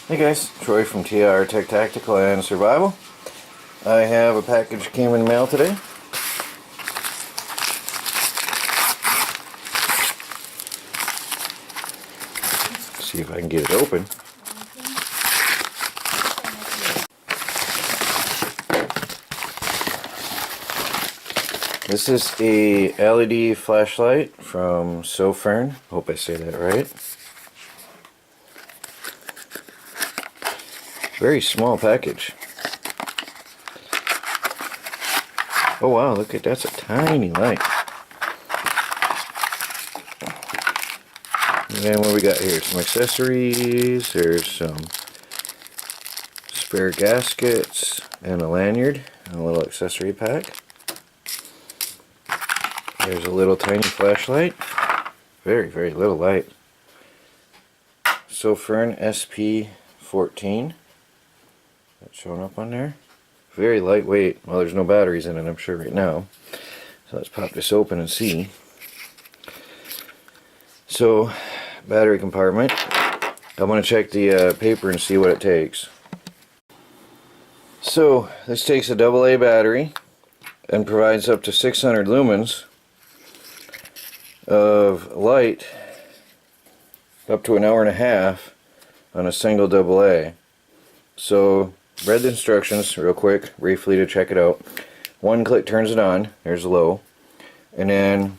Hey guys, Troy from TR Tech Tactical and Survival. I have a package came in the mail today. Let's see if I can get it open. This is a LED flashlight from Sofirn. Hope I say that right. Very small package. Oh wow, look at that's a tiny light. And then what we got here? Some accessories. There's some spare gaskets and a lanyard and a little accessory pack. There's a little tiny flashlight. Very, very little light. Sofirn SP14. That's showing up on there. Very lightweight. Well, there's no batteries in it, I'm sure, right now. So let's pop this open and see. So, battery compartment. I'm going to check the paper and see what it takes. So, this takes a AA battery and provides up to 600 lumens of light up to an hour and a half on a single AA. So, read the instructions real quick, briefly to check it out. One click turns it on, there's low, and then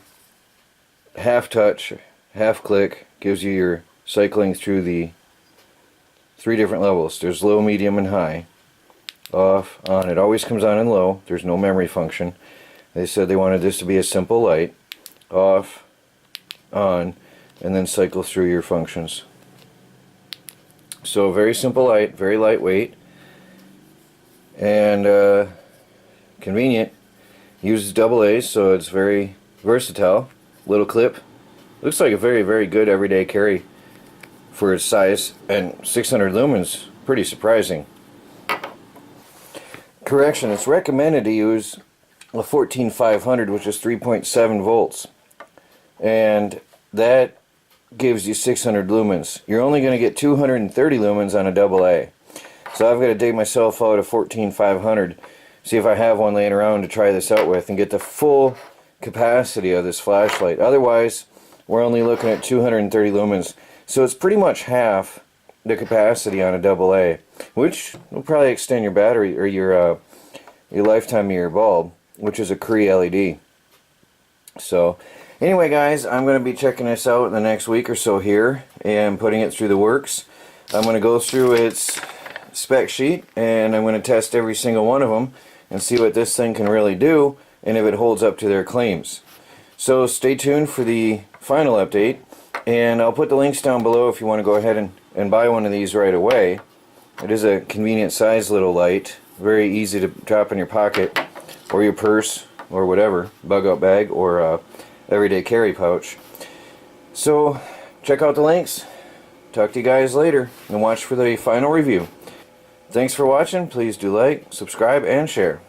half touch, half click gives you your cycling through the 3 different levels. There's low, medium, and high. Off, on. It always comes on in low. There's no memory function. They said they wanted this to be a simple light. Off, on, and then cycle through your functions. So very simple light, very lightweight, and convenient. Uses AA's, so it's very versatile. Little clip. Looks like a very, very good everyday carry for its size, and 600 lumens, pretty surprising. Correction, it's recommended to use a 14500, which is 3.7 volts, and that gives you 600 lumens. You're only going to get 230 lumens on a AA. So I've got to dig myself out a 14500, see if I have one laying around to try this out with and get the full capacity of this flashlight. Otherwise, we're only looking at 230 lumens. So it's pretty much half the capacity on a AA, which will probably extend your battery or your lifetime of your bulb, which is a Cree LED. So anyway guys, I'm going to be checking this out in the next week or so here and putting it through the works. I'm going to go through its spec sheet and I'm going to test every single one of them and see what this thing can really do and if it holds up to their claims. So stay tuned for the final update, and I'll put the links down below if you want to go ahead and buy one of these right away. It is a convenient size little light, very easy to drop in your pocket or your purse or whatever, bug out bag or everyday carry pouch. So check out the links. Talk to you guys later and watch for the final review. Thanks for watching. Please do like, subscribe, and share.